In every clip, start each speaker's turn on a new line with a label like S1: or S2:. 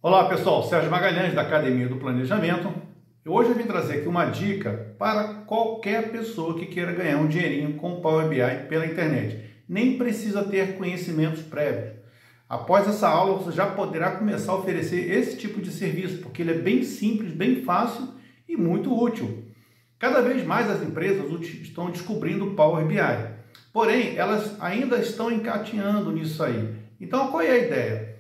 S1: Olá pessoal, Sérgio Magalhães da Academia do Planejamento. Hoje eu vim trazer aqui uma dica para qualquer pessoa que queira ganhar um dinheirinho com o Power BI pela internet. Nem precisa ter conhecimentos prévios. Após essa aula você já poderá começar a oferecer esse tipo de serviço, porque ele é bem simples, bem fácil e muito útil. Cada vez mais as empresas estão descobrindo o Power BI, porém elas ainda estão engatinhando nisso aí. Então qual é a ideia?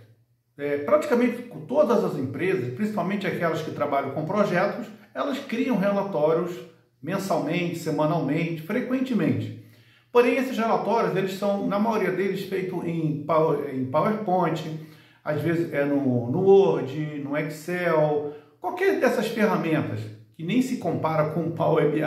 S1: Praticamente todas as empresas, principalmente aquelas que trabalham com projetos, elas criam relatórios mensalmente, semanalmente, frequentemente. Porém, esses relatórios, eles são, na maioria deles, feitos em PowerPoint, às vezes é no Word, no Excel, qualquer dessas ferramentas que nem se compara com o Power BI.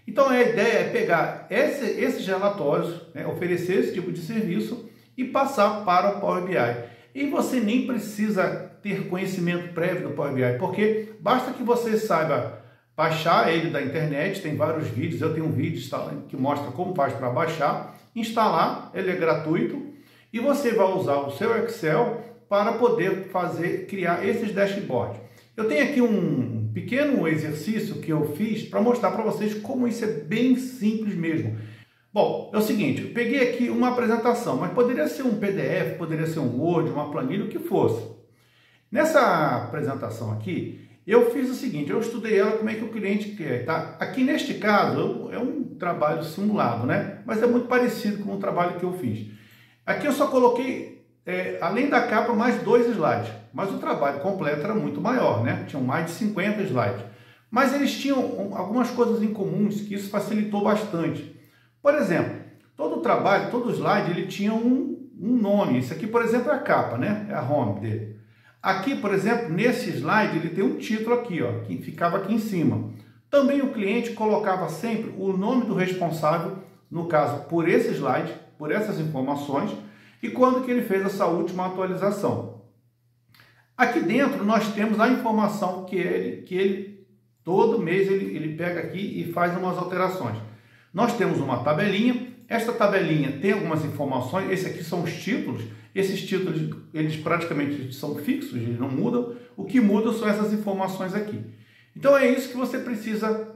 S1: Então, a ideia é pegar esses relatórios, oferecer esse tipo de serviço e passar para o Power BI. E você nem precisa ter conhecimento prévio do Power BI, porque basta que você saiba baixar ele da internet, tem vários vídeos, eu tenho um vídeo que mostra como faz para baixar, instalar, ele é gratuito, e você vai usar o seu Excel para poder criar esses dashboards. Eu tenho aqui um pequeno exercício que eu fiz para mostrar para vocês como isso é bem simples mesmo. Bom, é o seguinte, eu peguei aqui uma apresentação, mas poderia ser um PDF, poderia ser um Word, uma planilha, o que fosse. Nessa apresentação aqui, eu fiz o seguinte, eu estudei ela como é que o cliente quer, tá? Aqui neste caso, é um trabalho simulado, né? Mas é muito parecido com o trabalho que eu fiz. Aqui eu só coloquei, além da capa, mais 2 slides, mas o trabalho completo era muito maior, né? Tinham mais de 50 slides. Mas eles tinham algumas coisas em comuns que isso facilitou bastante. Por exemplo, todo trabalho, todo slide, ele tinha um nome. Isso aqui, por exemplo, é a capa, né? É a home dele. Aqui, por exemplo, nesse slide, ele tem um título aqui, ó, que ficava aqui em cima. Também o cliente colocava sempre o nome do responsável, no caso, por esse slide, por essas informações, e quando que ele fez essa última atualização. Aqui dentro, nós temos a informação que ele todo mês, ele pega aqui e faz umas alterações. Nós temos uma tabelinha, esta tabelinha tem algumas informações, esses aqui são os títulos, esses títulos eles praticamente são fixos, eles não mudam, o que muda são essas informações aqui. Então é isso que você precisa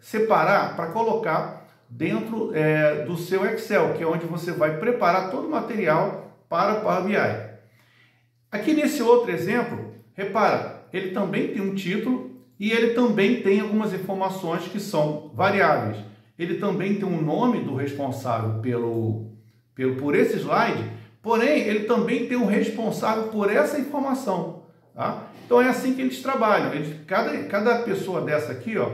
S1: separar para colocar dentro do seu Excel, que é onde você vai preparar todo o material para o Power BI. Aqui nesse outro exemplo, repara, ele também tem um título e ele também tem algumas informações que são variáveis. Ele também tem um nome do responsável por esse slide, porém, ele também tem um responsável por essa informação. Tá? Então, é assim que eles trabalham. Cada pessoa dessa aqui, ó,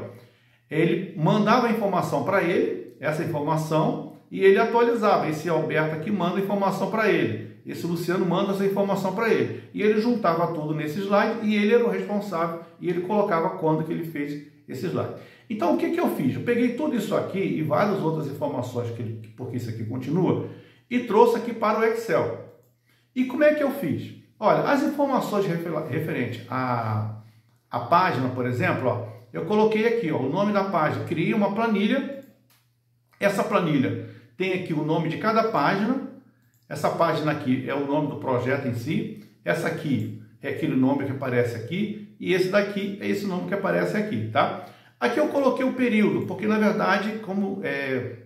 S1: ele mandava a informação para ele, essa informação, e ele atualizava. Esse Alberto aqui manda a informação para ele. Esse Luciano manda essa informação para ele. E ele juntava tudo nesse slide e ele era o responsável e ele colocava quando que ele fez esse slide. Então, o que eu fiz? Eu peguei tudo isso aqui e várias outras informações, porque isso aqui continua, e trouxe aqui para o Excel. E como é que eu fiz? Olha, as informações referentes à página, por exemplo, ó, eu coloquei aqui ó, o nome da página, criei uma planilha. Essa planilha tem aqui o nome de cada página. Essa página aqui é o nome do projeto em si. Essa aqui é aquele nome que aparece aqui. E esse daqui é esse nome que aparece aqui, tá? Aqui eu coloquei o período, porque na verdade, como é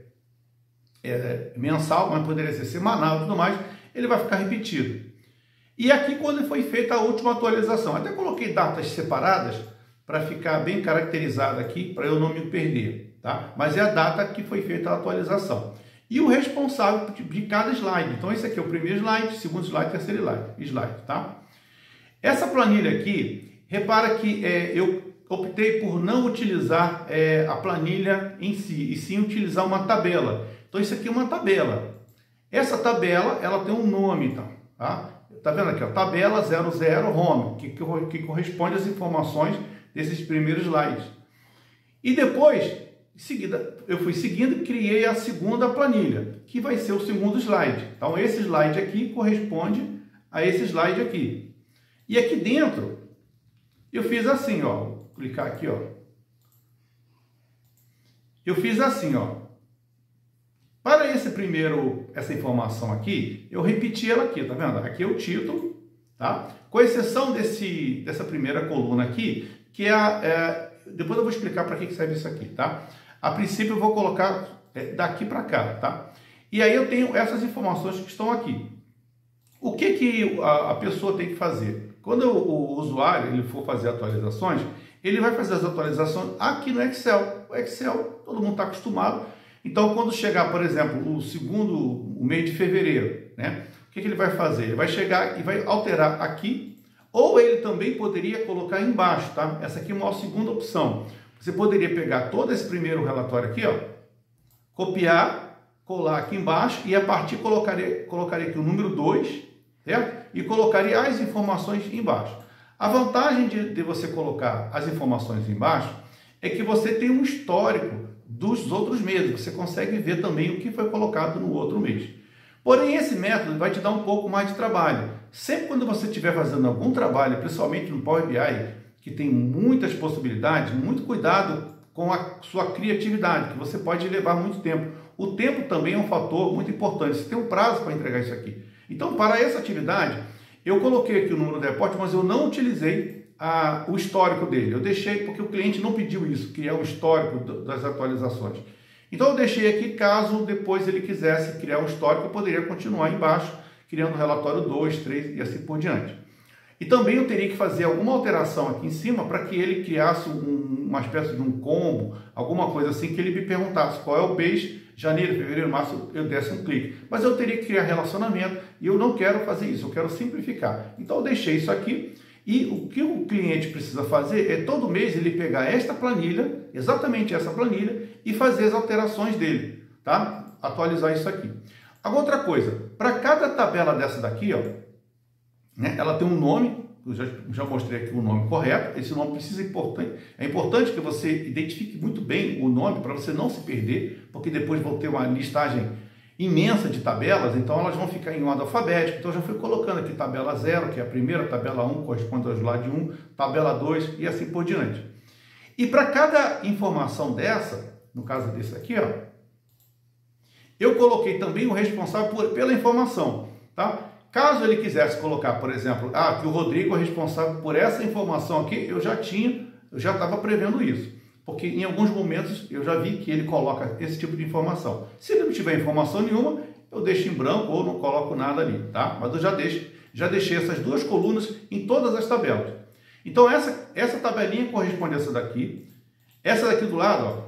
S1: mensal, mas poderia ser semanal e tudo mais, ele vai ficar repetido. E aqui quando foi feita a última atualização, até coloquei datas separadas para ficar bem caracterizado aqui, para eu não me perder, tá? Mas é a data que foi feita a atualização. E o responsável de cada slide. Então esse aqui é o primeiro slide, segundo slide, terceiro slide, tá? Essa planilha aqui, repara que eu optei por não utilizar a planilha em si, e sim utilizar uma tabela. Então isso aqui é uma tabela. Essa tabela, ela tem um nome, então, tá? Tá vendo aqui, ó, tabela 00 home, que corresponde às informações desses primeiros slides. E depois, em seguida, eu fui seguindo e criei a segunda planilha, que vai ser o segundo slide. Então esse slide aqui corresponde a esse slide aqui. E aqui dentro, eu fiz assim, ó, vou clicar aqui, ó. Eu fiz assim, ó. Para essa informação aqui, eu repeti ela aqui, tá vendo? Aqui é o título, tá? Com exceção dessa primeira coluna aqui, que depois eu vou explicar para que serve isso aqui, tá? A princípio eu vou colocar daqui para cá, tá? E aí eu tenho essas informações que estão aqui. O que a pessoa tem que fazer? Quando o usuário ele for fazer atualizações, ele vai fazer as atualizações aqui no Excel. O Excel, todo mundo está acostumado. Então, quando chegar, por exemplo, o mês de fevereiro, né? O que ele vai fazer? Ele vai chegar e vai alterar aqui, ou ele também poderia colocar embaixo, tá? Essa aqui é uma segunda opção. Você poderia pegar todo esse primeiro relatório aqui, ó, copiar, colar aqui embaixo e a partir colocaria aqui o número 2, certo? E colocaria as informações embaixo. A vantagem de você colocar as informações embaixo é que você tem um histórico dos outros meses. Você consegue ver também o que foi colocado no outro mês. Porém, esse método vai te dar um pouco mais de trabalho. Sempre quando você estiver fazendo algum trabalho, principalmente no Power BI, que tem muitas possibilidades, muito cuidado com a sua criatividade, que você pode levar muito tempo. O tempo também é um fator muito importante. Você tem um prazo para entregar isso aqui. Então, para essa atividade, eu coloquei aqui o número do repórter, mas eu não utilizei o histórico dele. Eu deixei porque o cliente não pediu isso, que é o histórico das atualizações. Então, eu deixei aqui, caso depois ele quisesse criar um histórico, eu poderia continuar embaixo, criando o relatório 2, 3 e assim por diante. E também eu teria que fazer alguma alteração aqui em cima para que ele criasse uma espécie de um combo, alguma coisa assim, que ele me perguntasse qual é o mês, janeiro, fevereiro, março, eu desse um clique. Mas eu teria que criar relacionamento e eu não quero fazer isso, eu quero simplificar. Então eu deixei isso aqui e o que o cliente precisa fazer é todo mês ele pegar esta planilha, exatamente essa planilha, e fazer as alterações dele, tá? Atualizar isso aqui. Agora outra coisa, para cada tabela dessa daqui, ó, né, ela tem um nome, eu já mostrei aqui o nome correto, esse nome é importante que você identifique muito bem o nome para você não se perder, porque depois vão ter uma listagem imensa de tabelas, então elas vão ficar em ordem alfabética. Então eu já fui colocando aqui tabela 0, que é a primeira, tabela 1 corresponde ao slide 1, tabela 2 e assim por diante. E para cada informação dessa, no caso desse aqui, ó, eu coloquei também o responsável pela informação, tá? Caso ele quisesse colocar, por exemplo, que o Rodrigo é responsável por essa informação aqui, eu já estava prevendo isso. Porque em alguns momentos eu já vi que ele coloca esse tipo de informação. Se ele não tiver informação nenhuma, eu deixo em branco ou não coloco nada ali, tá? Mas eu já deixei essas duas colunas em todas as tabelas. Então essa tabelinha corresponde a essa daqui. Essa daqui do lado,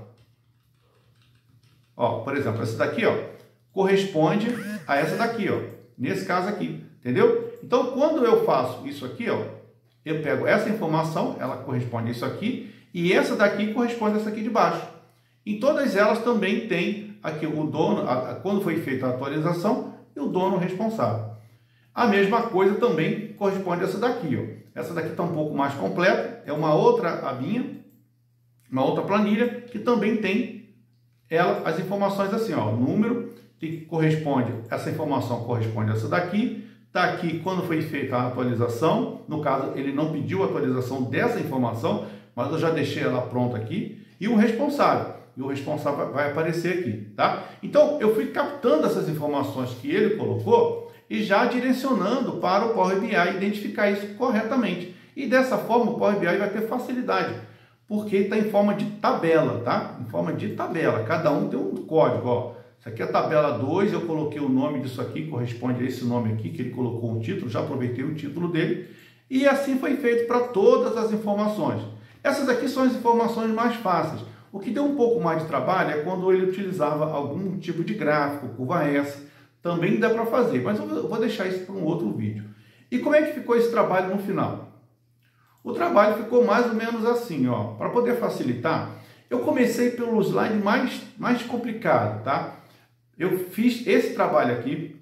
S1: ó, por exemplo, essa daqui, ó, corresponde a essa daqui, ó. Nesse caso aqui, entendeu? Então, quando eu faço isso aqui, ó, eu pego essa informação, ela corresponde a isso aqui, e essa daqui corresponde a essa aqui de baixo. Em todas elas também tem aqui o dono, quando foi feita a atualização, e o dono responsável. A mesma coisa também corresponde a essa daqui, ó. Essa daqui está um pouco mais completa, é uma outra abinha, uma outra planilha, que também tem as informações assim, ó, número, que corresponde, essa informação corresponde a essa daqui, está aqui quando foi feita a atualização, no caso ele não pediu a atualização dessa informação, mas eu já deixei ela pronta aqui, e o responsável vai aparecer aqui, tá? Então eu fui captando essas informações que ele colocou e já direcionando para o Power BI identificar isso corretamente, e dessa forma o Power BI vai ter facilidade, porque está em forma de tabela, tá? Em forma de tabela, cada um tem um código, ó. Isso aqui é a tabela 2, eu coloquei o nome disso aqui, corresponde a esse nome aqui, que ele colocou um título, já aproveitei o título dele, e assim foi feito para todas as informações. Essas aqui são as informações mais fáceis. O que deu um pouco mais de trabalho é quando ele utilizava algum tipo de gráfico, curva S, também dá para fazer, mas eu vou deixar isso para um outro vídeo. E como é que ficou esse trabalho no final? O trabalho ficou mais ou menos assim, ó. Para poder facilitar, eu comecei pelo slide mais complicado, tá? Eu fiz esse trabalho aqui.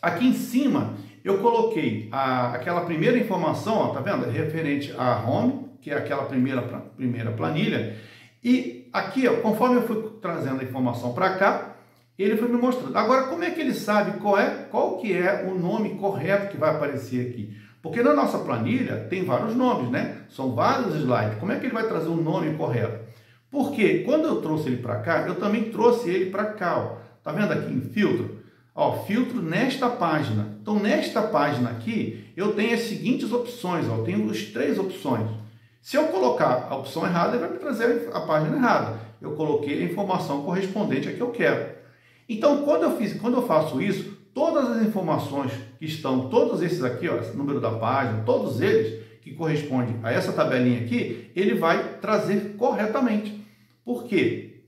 S1: Aqui em cima, eu coloquei aquela primeira informação, ó, tá vendo? Referente à home, que é aquela primeira planilha. E aqui, ó, conforme eu fui trazendo a informação para cá, ele foi me mostrando. Agora, como é que ele sabe qual que é o nome correto que vai aparecer aqui? Porque na nossa planilha tem vários nomes, né? São vários slides. Como é que ele vai trazer o nome correto? Porque quando eu trouxe ele para cá, eu também trouxe ele para cá, ó. Tá vendo aqui em filtro? Ó, filtro nesta página. Então, nesta página aqui, eu tenho as seguintes opções. Ó, eu tenho as 3 opções. Se eu colocar a opção errada, ele vai me trazer a página errada. Eu coloquei a informação correspondente a que eu quero. Então, quando eu faço isso, todas as informações que estão, todos esses aqui, ó, esse número da página, todos eles que correspondem a essa tabelinha aqui, ele vai trazer corretamente. Por quê?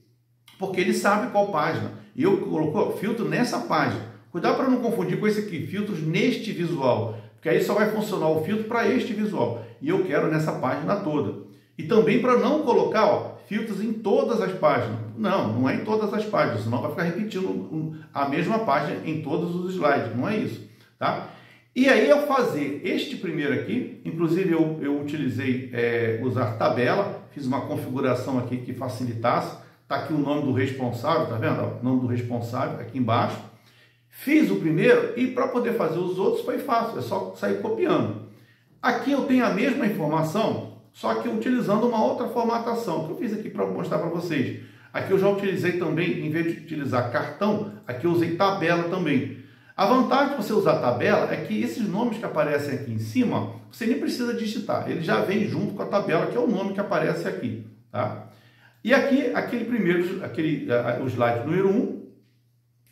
S1: Porque ele sabe qual página. E eu coloco filtro nessa página. Cuidado para não confundir com esse aqui, filtros neste visual. Porque aí só vai funcionar o filtro para este visual. E eu quero nessa página toda. E também para não colocar, ó, filtros em todas as páginas. Não é em todas as páginas, senão vai ficar repetindo a mesma página em todos os slides. Não é isso, tá? E aí, ao fazer este primeiro aqui, inclusive eu utilizei usar tabela, fiz uma configuração aqui que facilitasse. Está aqui o nome do responsável, tá vendo? O nome do responsável aqui embaixo. Fiz o primeiro e para poder fazer os outros foi fácil, é só sair copiando. Aqui eu tenho a mesma informação, só que utilizando uma outra formatação, que eu fiz aqui para mostrar para vocês. Aqui eu já utilizei também, em vez de utilizar cartão, aqui eu usei tabela também. A vantagem de você usar tabela é que esses nomes que aparecem aqui em cima, você nem precisa digitar, ele já vem junto com a tabela, que é o nome que aparece aqui, tá? E aqui, o slide número 1,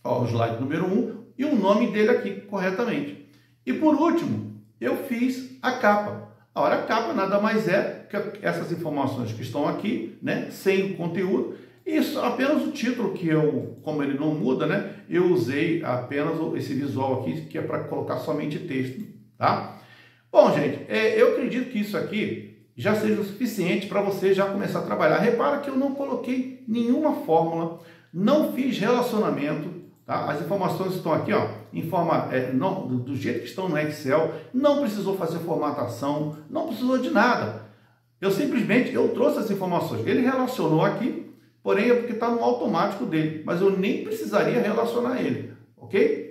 S1: ó, o slide número 1 e o nome dele aqui corretamente. E por último, eu fiz a capa. Ora, a capa nada mais é que essas informações que estão aqui, né, sem o conteúdo, isso apenas o título que como ele não muda, né, eu usei apenas esse visual aqui que é para colocar somente texto, tá? Bom, gente, eu acredito que isso aqui já seja o suficiente para você já começar a trabalhar. Repara que eu não coloquei nenhuma fórmula, não fiz relacionamento, tá? As informações estão aqui, ó, do jeito que estão no Excel, não precisou fazer formatação, não precisou de nada. Eu simplesmente trouxe as informações. Ele relacionou aqui, porém é porque está no automático dele, mas eu nem precisaria relacionar ele, ok?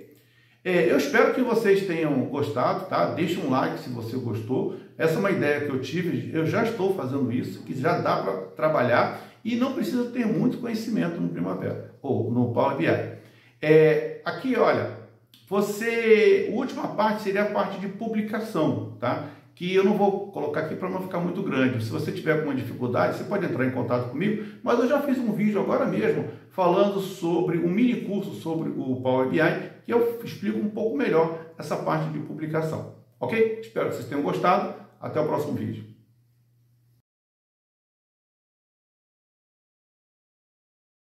S1: Eu espero que vocês tenham gostado, tá? Deixe um like se você gostou. Essa é uma ideia que eu tive, eu já estou fazendo isso, que já dá para trabalhar e não precisa ter muito conhecimento no Primavera ou no Power BI. Aqui, olha, a última parte seria a parte de publicação, tá? Que eu não vou colocar aqui para não ficar muito grande. Se você tiver alguma dificuldade, você pode entrar em contato comigo, mas eu já fiz um vídeo agora mesmo falando sobre um mini curso sobre o Power BI, que eu explico um pouco melhor essa parte de publicação. Ok? Espero que vocês tenham gostado. Até o próximo vídeo.